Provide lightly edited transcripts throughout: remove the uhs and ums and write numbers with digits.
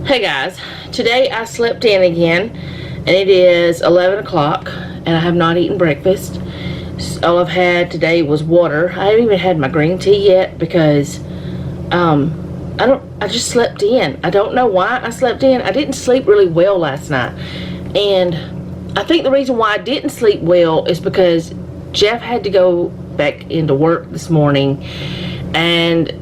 Hey guys, today I slept in again and it is 11 o'clock and I have not eaten breakfast. All I've had today was water. I haven't even had my green tea yet because I just slept in. I don't know why I slept in. I didn't sleep really well last night, and I think the reason why I didn't sleep well is because Jeff had to go back into work this morning, and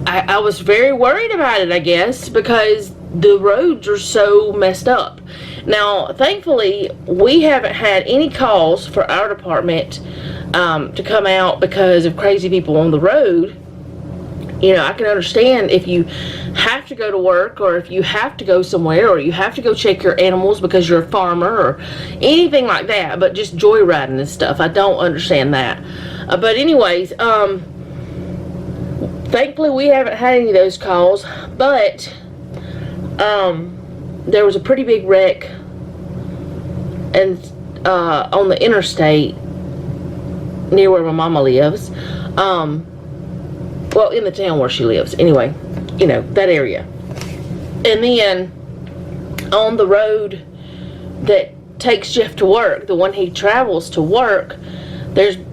I was very worried about it, I guess, because the roads are so messed up. Now, thankfully, we haven't had any calls for our department to come out because of crazy people on the road. You know, I can understand if you have to go to work, or if you have to go somewhere, or you have to go check your animals because you're a farmer or anything like that, but just joyriding and stuff, I don't understand that. But anyways, thankfully we haven't had any of those calls, but there was a pretty big wreck and on the interstate near where my mama lives. Well, in the town where she lives. Anyway, you know, that area. And then on the road that takes Jeff to work, the one he travels to work,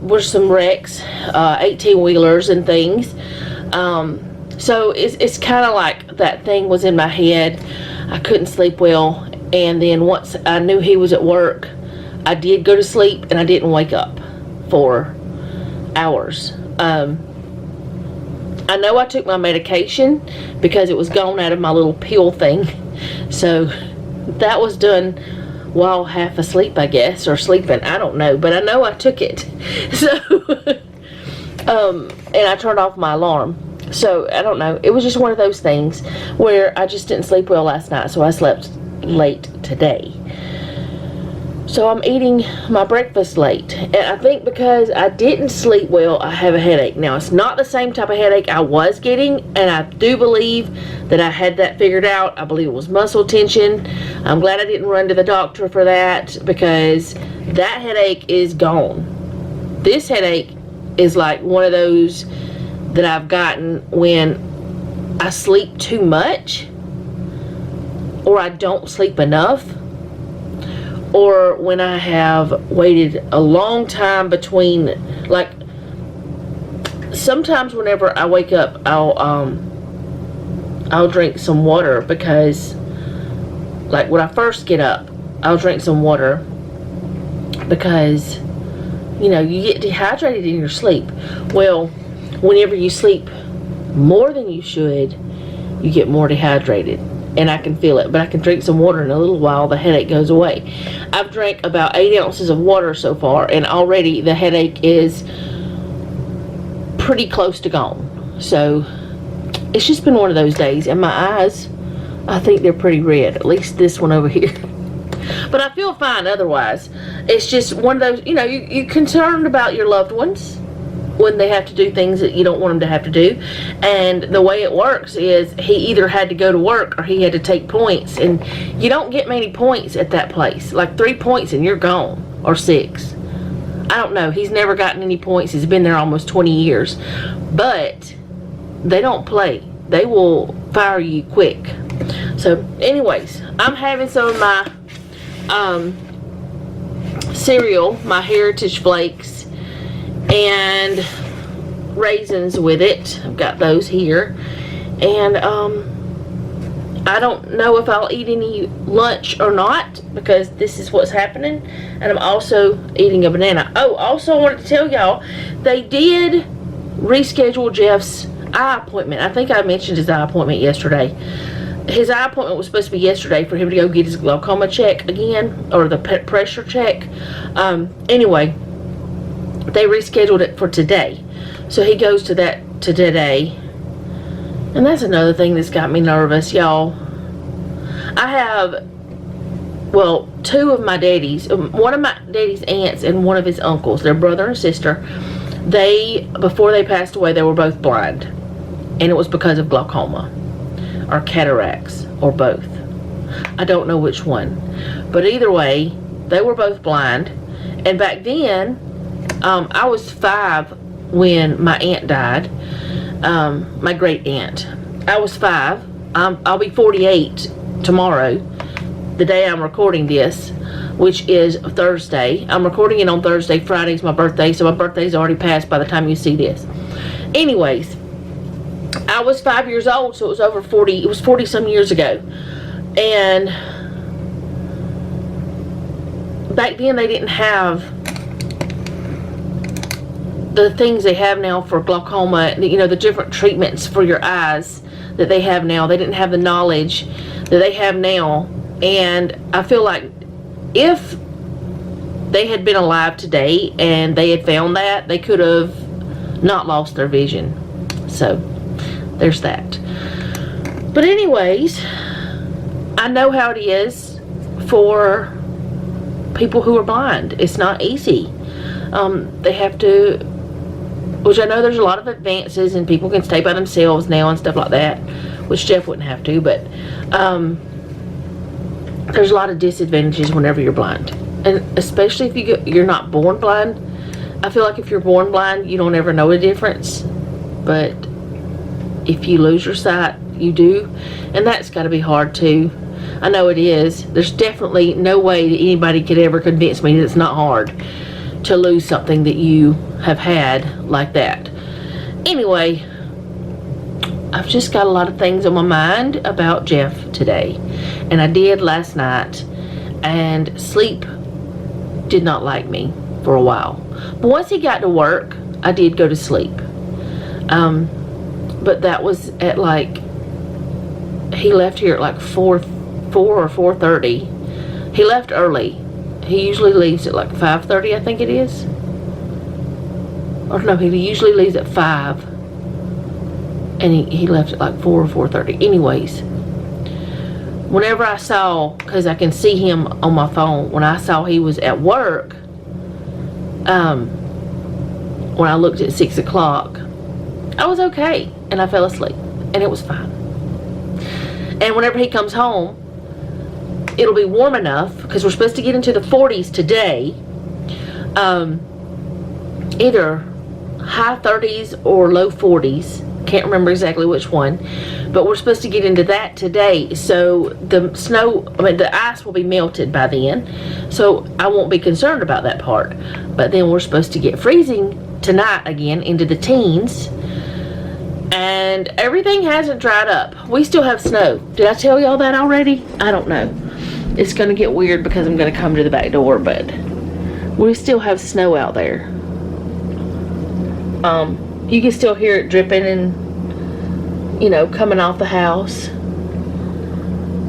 were some wrecks, 18-wheelers and things. So it's kind of like that thing was in my head. I couldn't sleep well, and then once I knew he was at work, I did go to sleep and I didn't wake up for hours. I know I took my medication because it was gone out of my little pill thing, so that was done while half asleep, I guess, or sleeping, I don't know, but I know I took it. So and I turned off my alarm. So, I don't know. It was just one of those things where I just didn't sleep well last night, so I slept late today. So, I'm eating my breakfast late. And I think because I didn't sleep well, I have a headache. Now, it's not the same type of headache I was getting, and I do believe that I had that figured out. I believe it was muscle tension. I'm glad I didn't run to the doctor for that, because that headache is gone. This headache is like one of those that I've gotten when I sleep too much, or I don't sleep enough, or when I have waited a long time between, like, sometimes whenever I wake up, I'll drink some water, because, like, when I first get up, I'll drink some water, because, you know, you get dehydrated in your sleep. Well, whenever you sleep more than you should, you get more dehydrated, and I can feel it. But I can drink some water, in a little while the headache goes away. I've drank about 8 ounces of water so far, and already the headache is pretty close to gone. So it's just been one of those days, and my eyes, I think they're pretty red, at least this one over here. But I feel fine otherwise. It's just one of those, you know, you're concerned about your loved ones when they have to do things that you don't want them to have to do. And the way it works is he either had to go to work or he had to take points, and you don't get many points at that place. Like 3 points and you're gone, or 6. I don't know. He's never gotten any points. He's been there almost 20 years. But they don't play. They will fire you quick. So anyways, I'm having some of my cereal, my Heritage Flakes, and raisins with it. I've got those here, and I don't know if I'll eat any lunch or not, because this is what's happening. And I'm also eating a banana. Oh, also I wanted to tell y'all, they did reschedule Jeff's eye appointment. I think I mentioned his eye appointment yesterday. His eye appointment was supposed to be yesterday for him to go get his glaucoma check again, or the pressure check. Anyway, they rescheduled it for today, so he goes to that today. And that's another thing that's got me nervous, y'all. I have, well, 2 of my daddies, one of my daddy's aunts and one of his uncles, their brother and sister, before they passed away, they were both blind, and it was because of glaucoma or cataracts, or both. I don't know which one, but either way, they were both blind. And back then, I was 5 when my aunt died, my great aunt. I was 5, I'll be 48 tomorrow, the day I'm recording this, which is Thursday. I'm recording it on Thursday. Friday's my birthday, so my birthday's already passed by the time you see this. Anyways, I was 5 years old, so it was over 40. It was 40 some years ago, and back then they didn't have the things they have now for glaucoma. You know, the different treatments for your eyes that they have now. They didn't have the knowledge that they have now, and I feel like if they had been alive today and they had found that, they could have not lost their vision. So there's that. But anyways, I know how it is for people who are blind. It's not easy. They have to, which I know there's a lot of advances and people can stay by themselves now and stuff like that, which Jeff wouldn't have to, but there's a lot of disadvantages whenever you're blind, and especially if you're not born blind. I feel like if you're born blind, you don't ever know a difference, but if you lose your sight, you do, and that's got to be hard too. I know it is. There's definitely no way that anybody could ever convince me that it's not hard to lose something that you have had like that. Anyway, I've just got a lot of things on my mind about Jeff today, and I did last night, and sleep did not like me for a while. But once he got to work, I did go to sleep. But that was at like, he left here at like 4 or 4:30. He left early. He usually leaves at like 5:30, I think it is. Or no, he usually leaves at 5. And he left at like 4 or 4:30. Anyways, whenever I saw, because I can see him on my phone, when I saw he was at work, when I looked at 6 o'clock, I was okay, and I fell asleep, and it was fine. And whenever he comes home, it'll be warm enough, because we're supposed to get into the 40s today, either high 30s or low 40s. Can't remember exactly which one, but we're supposed to get into that today, so the ice will be melted by then, so I won't be concerned about that part. But then we're supposed to get freezing tonight again into the teens, and everything hasn't dried up. We still have snow. Did I tell y'all that already? I don't know. It's gonna get weird because I'm gonna come to the back door, but we still have snow out there. You can still hear it dripping and, you know, coming off the house.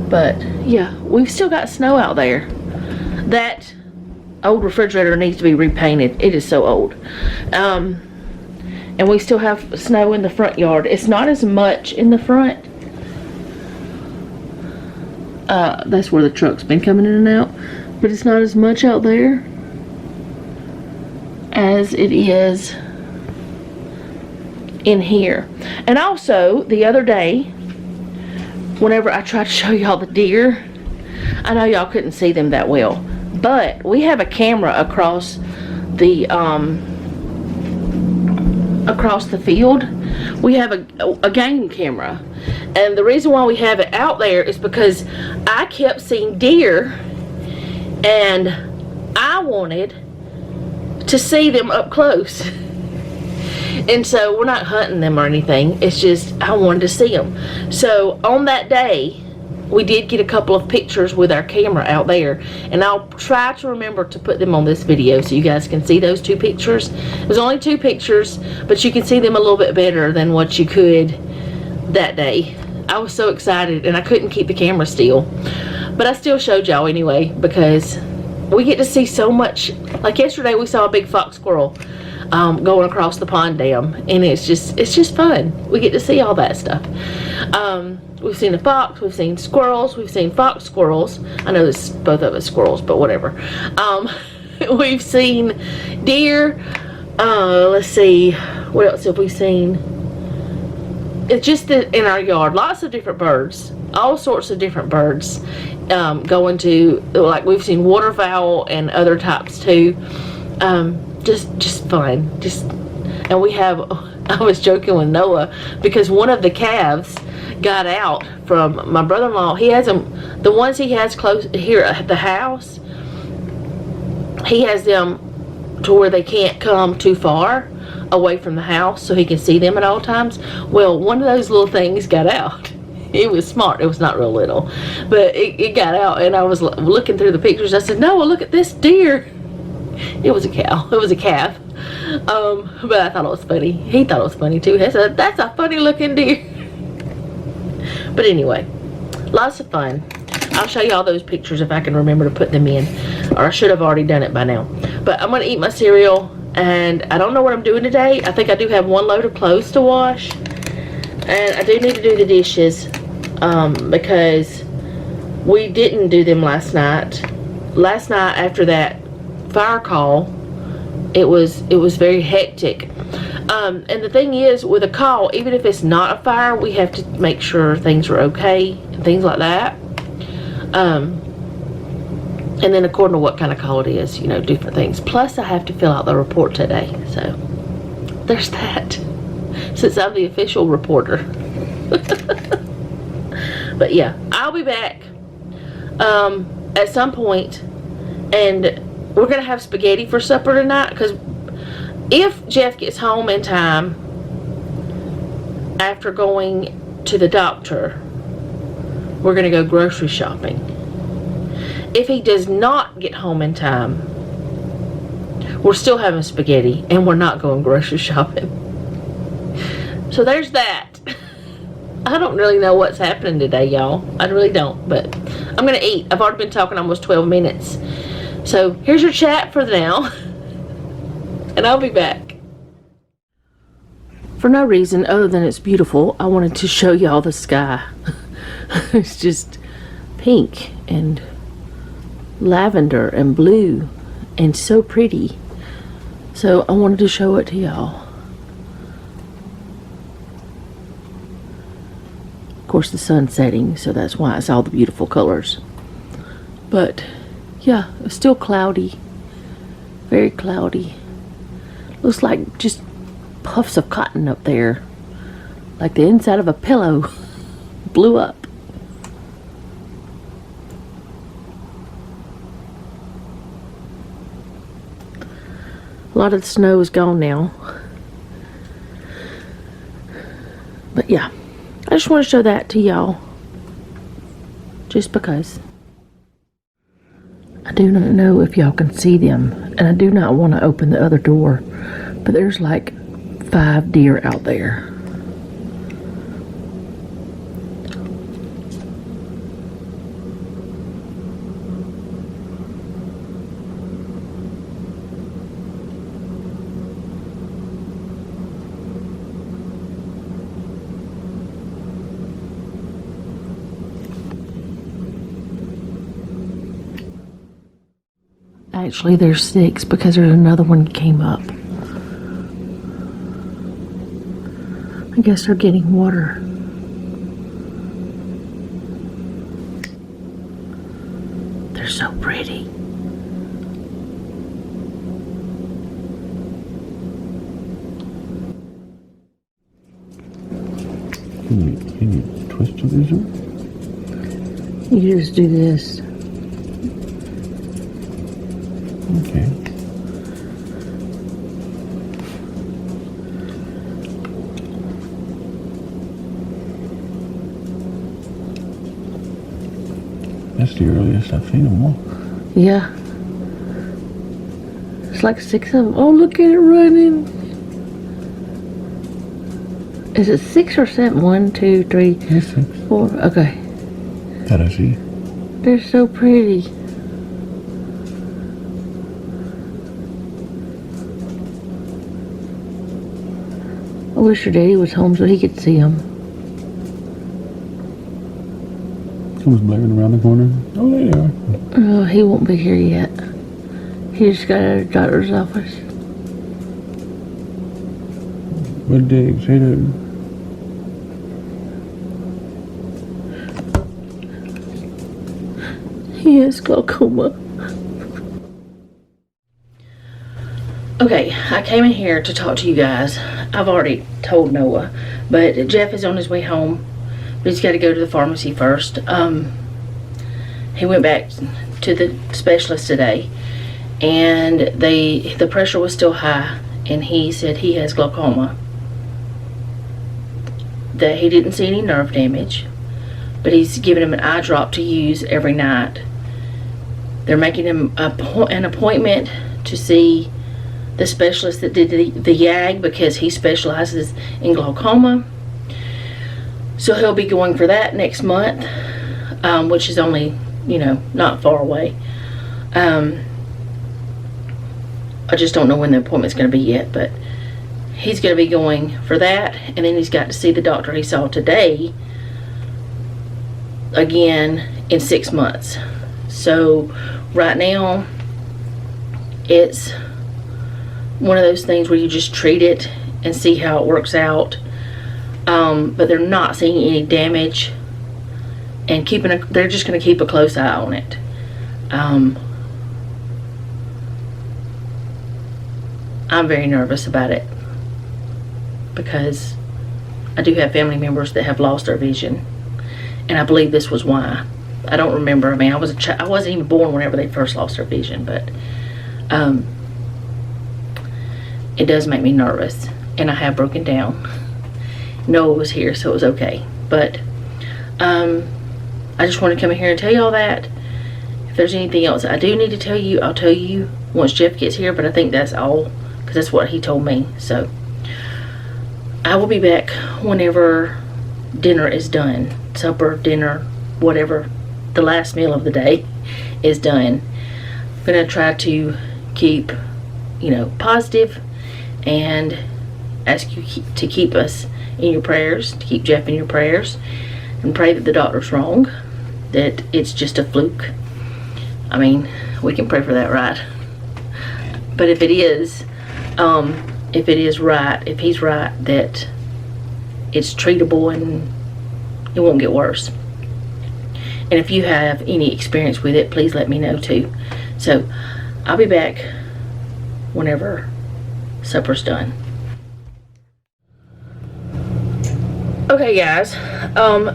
But yeah, we've still got snow out there. That old refrigerator needs to be repainted. It is so old. And we still have snow in the front yard. It's not as much in the front. That's where the truck's been coming in and out. But it's not as much out there as it is in here. And also, the other day, whenever I tried to show y'all the deer, I know y'all couldn't see them that well, but we have a camera across the field. We have a game camera, and the reason why we have it out there is because I kept seeing deer, and I wanted to see them up close. And so we're not hunting them or anything. It's just I wanted to see them. So on that day, we did get a couple of pictures with our camera out there. And I'll try to remember to put them on this video so you guys can see those 2 pictures. It was only 2 pictures, but you can see them a little bit better than what you could that day. I was so excited, and I couldn't keep the camera still. But I still showed y'all anyway, because we get to see so much. Like yesterday, we saw a big fox squirrel going across the pond dam, and it's just fun. We get to see all that stuff. We've seen a fox, we've seen squirrels, we've seen fox squirrels. I know this both of us squirrels, but whatever. We've seen deer. Let's see, what else have we seen? It's just in our yard, lots of different birds, all sorts of different birds, going to, like, we've seen waterfowl and other types too. Just fun. And we have, I was joking with Noah because one of the calves got out from my brother-in-law. He has them, the ones he has close here at the house, he has them to where they can't come too far away from the house so he can see them at all times. Well, one of those little things got out. It was smart. It was not real little, but it got out, and I was looking through the pictures. I said, Noah, look at this deer. It was a cow. It was a calf. But I thought it was funny. He thought it was funny too. He said, that's a funny looking deer. But anyway, lots of fun. I'll show you all those pictures if I can remember to put them in, or I should have already done it by now. But I'm going to eat my cereal, and I don't know what I'm doing today. I think I do have one load of clothes to wash, and I do need to do the dishes because we didn't do them last night. Last night after that fire call, it was very hectic. And the thing is, with a call, even if it's not a fire, we have to make sure things are okay and things like that. And then according to what kind of call it is, you know, different things. Plus, I have to fill out the report today, so there's that. Since I'm the official reporter. But yeah, I'll be back at some point, and we're gonna have spaghetti for supper tonight, because if Jeff gets home in time after going to the doctor, we're gonna go grocery shopping. If he does not get home in time, we're still having spaghetti, and we're not going grocery shopping. So there's that. I don't really know what's happening today, y'all. I really don't, but I'm gonna eat. I've already been talking almost 12 minutes. So here's your chat for now, and I'll be back. For no reason other than it's beautiful, I wanted to show y'all the sky. It's just pink and lavender and blue and so pretty. So I wanted to show it to y'all. Of course, the sun's setting, so that's why it's all the beautiful colors. But yeah, it's still cloudy, very cloudy. Looks like just puffs of cotton up there, like the inside of a pillow blew up. A lot of the snow is gone now. But yeah, I just want to show that to y'all, just because. I do not know if y'all can see them, and I do not want to open the other door, but there's like 5 deer out there. Actually, there's 6 because there's another one came up. I guess they're getting water. They're so pretty. Can you twist to this one? You just do this. Okay. That's the earliest I've seen them all. Yeah. It's like 6 of them. Oh, look at it running. Is it 6 or 7? 1, 2, 3, Yes, 6. 4. Okay. That I see. They're so pretty. I wish your daddy was home so he could see them. Someone's blaring around the corner. Oh, there they are. Oh, he won't be here yet. He just got out of the doctor's office. What did they say to? He has glaucoma. Okay, I came in here to talk to you guys. I've already told Noah, but Jeff is on his way home but he's got to go to the pharmacy first. He went back to the specialist today, and the pressure was still high, and he said he has glaucoma. That he didn't see any nerve damage, but he's giving him an eye drop to use every night. They're making him an appointment to see the specialist that did the YAG, because he specializes in glaucoma. So he'll be going for that next month, which is only, not far away. I just don't know when the appointment's going to be yet, but he's going to be going for that, and then he's got to see the doctor he saw today again in 6 months. So right now it's one of those things where you just treat it and see how it works out, but they're not seeing any damage, and they're just going to keep a close eye on it. I'm very nervous about it, because I do have family members that have lost their vision, and I believe this was why. I don't remember. I mean, I wasn't even born whenever they first lost their vision, but it does make me nervous, and I have broken down. Noah was here, so it was okay. But I just want to come in here and tell you all that. If there's anything else I do need to tell you, I'll tell you once Jeff gets here, but I think that's all, because that's what he told me. So I will be back whenever dinner is done. Supper, dinner, whatever, the last meal of the day is done. I'm going to try to keep, positive, and ask you to keep us in your prayers, to keep Jeff in your prayers, and pray that the doctor's wrong, that it's just a fluke. I mean, we can pray for that, right? But if he's right, that it's treatable and it won't get worse. And if you have any experience with it, please let me know too. So I'll be back whenever supper's done. Okay guys,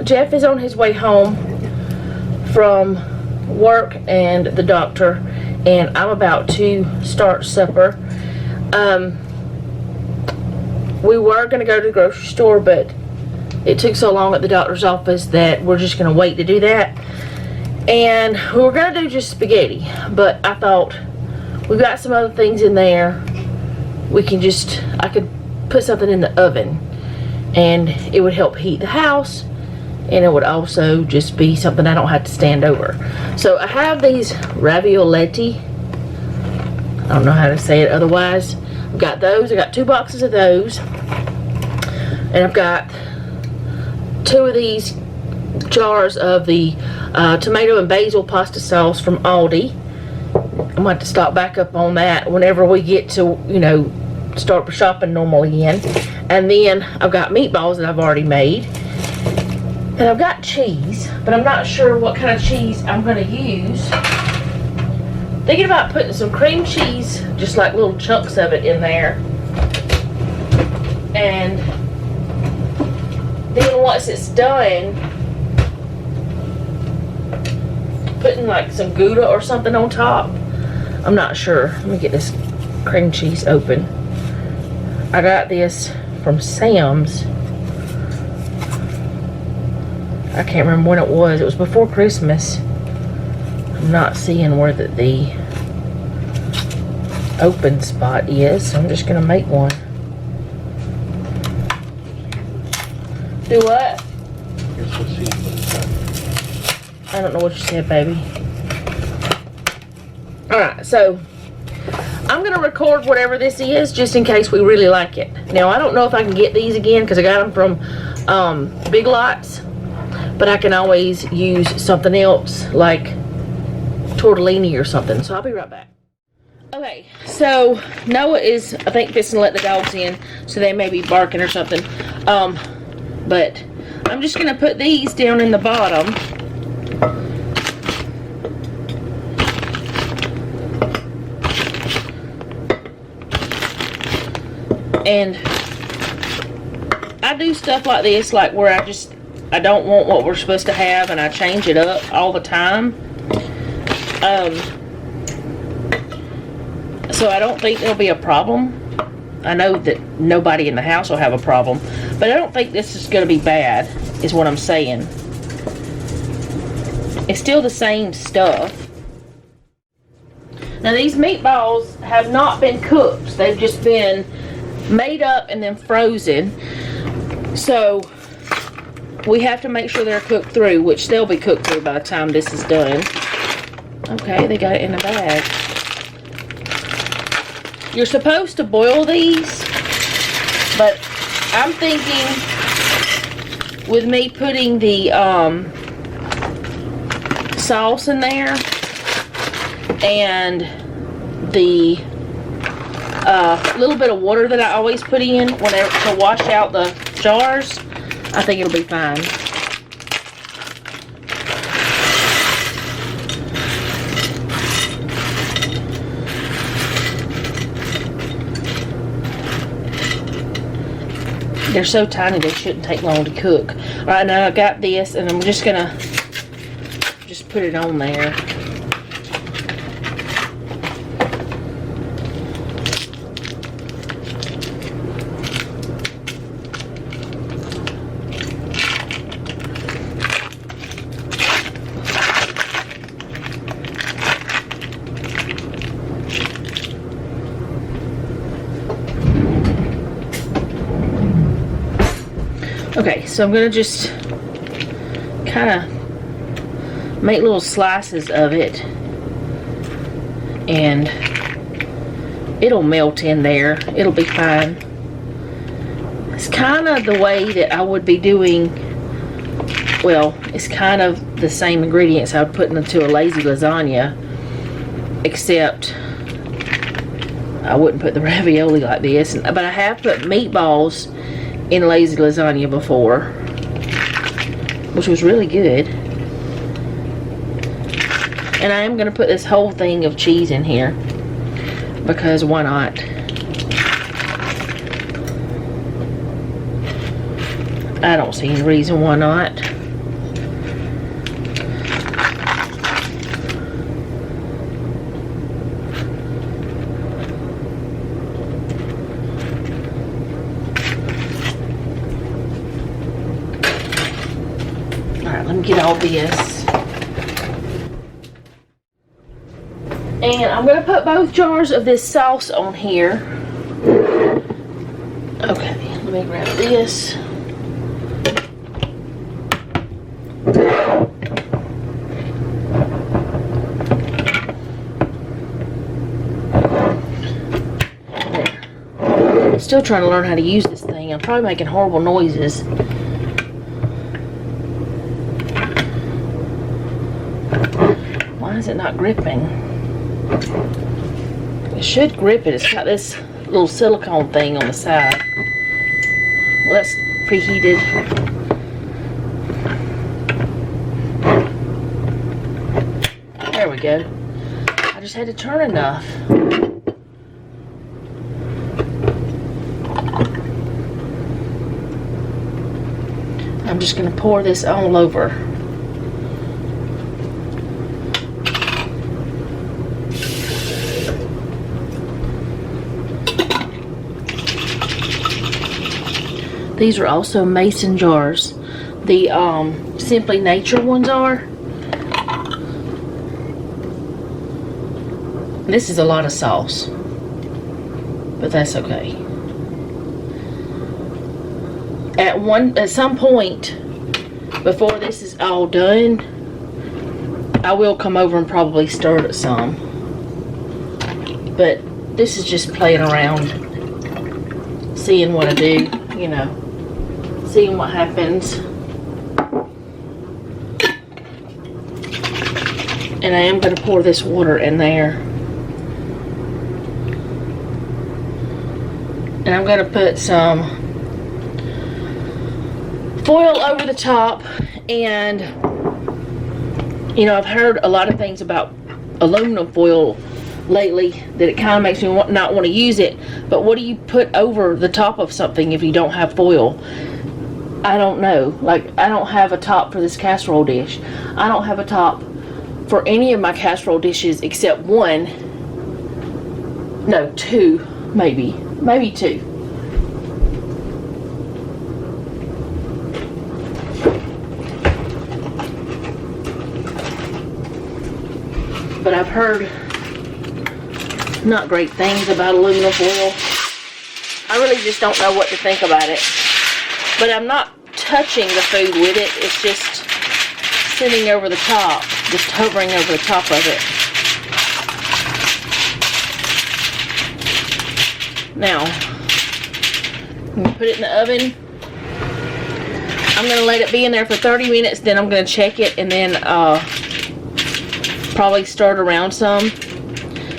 Jeff is on his way home from work and the doctor, and I'm about to start supper. We were going to go to the grocery store, but it took so long at the doctor's office that we're just going to wait to do that. And we were going to do just spaghetti, but I thought we've got some other things in there. I could put something in the oven, and it would help heat the house, and it would also just be something I don't have to stand over. So I have these raviolette. I don't know how to say it otherwise. I've got those. I got 2 boxes of those, and I've got 2 of these jars of the tomato and basil pasta sauce from Aldi. I'm going to have to stock back up on that whenever we get to, start shopping normal again. And then I've got meatballs that I've already made. And I've got cheese, but I'm not sure what kind of cheese I'm going to use. Thinking about putting some cream cheese, just like little chunks of it in there. And then once it's done, putting like some Gouda or something on top. I'm not sure. Let me get this cream cheese open. I got this from Sam's. I can't remember when it was. It was before Christmas. I'm not seeing where the open spot is, so I'm just gonna make one. Do what? I don't know what you said, baby. Alright, so I'm gonna record whatever this is, just in case we really like it. Now, I don't know if I can get these again, because I got them from Big Lots, but I can always use something else, like tortellini or something. So I'll be right back. Okay, so Noah is, I think, fixing to let the dogs in, so they may be barking or something. But I'm just gonna put these down in the bottom. And I do stuff like this, like where I just I don't want what we're supposed to have, and I change it up all the time. So I don't think there'll be a problem. I know that nobody in the house will have a problem, but I don't think this is going to be bad, is what I'm saying. It's still the same stuff. Now these meatballs have not been cooked. They've just been made up and then frozen. So we have to make sure they're cooked through, which they'll be cooked through by the time this is done. Okay, they got it in a bag. You're supposed to boil these, but I'm thinking with me putting the sauce in there and the little bit of water that I always put in whenever to wash out the jars, I think it'll be fine. They're so tiny they shouldn't take long to cook. Alright, now I got this and I'm just gonna just put it on there. Okay, so I'm gonna just kind of make little slices of it, and it'll melt in there. It'll be fine. It's kind of the way that I would be doing, well, it's kind of the same ingredients I would put into a lazy lasagna, except I wouldn't put the ravioli like this. But I have put meatballs in lazy lasagna before, which was really good. And I am going to put this whole thing of cheese in here, because why not? I don't see any reason why not. Let me get all this. And I'm going to put both jars of this sauce on here. Okay, let me grab this. There. Still trying to learn how to use this thing. I'm probably making horrible noises. Why is it not gripping? It should grip it. It's got this little silicone thing on the side. Well, that's preheated. There we go. I just had to turn enough. I'm just going to pour this all over. These are also mason jars. The Simply Nature ones are. This is a lot of sauce, but that's okay. At some point before this is all done, I will come over and probably stir it some. But this is just playing around, seeing what I do, you know. Seeing what happens. And I am going to pour this water in there. And I'm going to put some foil over the top. And, you know, I've heard a lot of things about aluminum foil lately that it kind of makes me not want to use it. But what do you put over the top of something if you don't have foil? I don't know. Like, I don't have a top for this casserole dish. I don't have a top for any of my casserole dishes except one. No, two, maybe. Maybe two. But I've heard not great things about aluminum foil. I really just don't know what to think about it. But I'm not touching the food with it. It's just sitting over the top, just hovering over the top of it. Now, I'm gonna put it in the oven. I'm gonna let it be in there for 30 minutes, then I'm gonna check it and then probably stir it around some.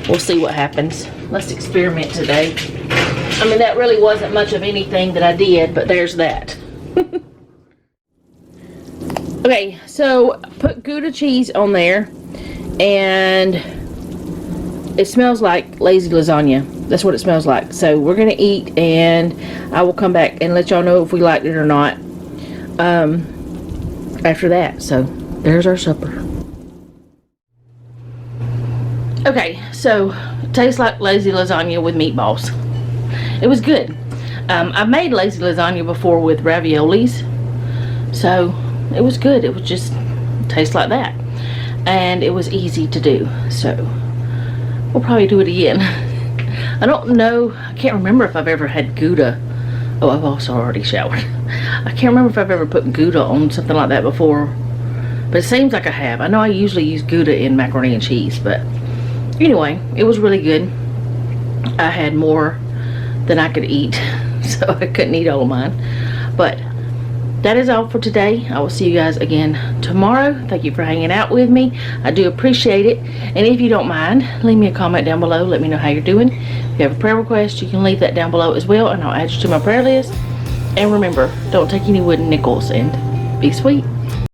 We'll see what happens. Let's experiment today. I mean, that really wasn't much of anything that I did, but there's that. Okay, so put Gouda cheese on there, and it smells like lazy lasagna. That's what it smells like. So we're gonna eat, and I will come back and let y'all know if we liked it or not after that. So there's our supper. Okay, so it tastes like lazy lasagna with meatballs. It was good. I've made lazy lasagna before with raviolis, so it was good. It was just taste like that, and it was easy to do. So we'll probably do it again. I don't know. I can't remember if I've ever had Gouda. Oh, I've also already showered. I can't remember if I've ever put Gouda on something like that before, but it seems like I have. I know I usually use Gouda in macaroni and cheese, but anyway, it was really good. I had more than I could eat, so I couldn't eat all of mine. But that is all for today. I will see you guys again tomorrow. Thank you for hanging out with me. I do appreciate it. And if you don't mind, leave me a comment down below. Let me know how you're doing. If you have a prayer request, you can leave that down below as well, and I'll add you to my prayer list. And remember, don't take any wooden nickels, and be sweet.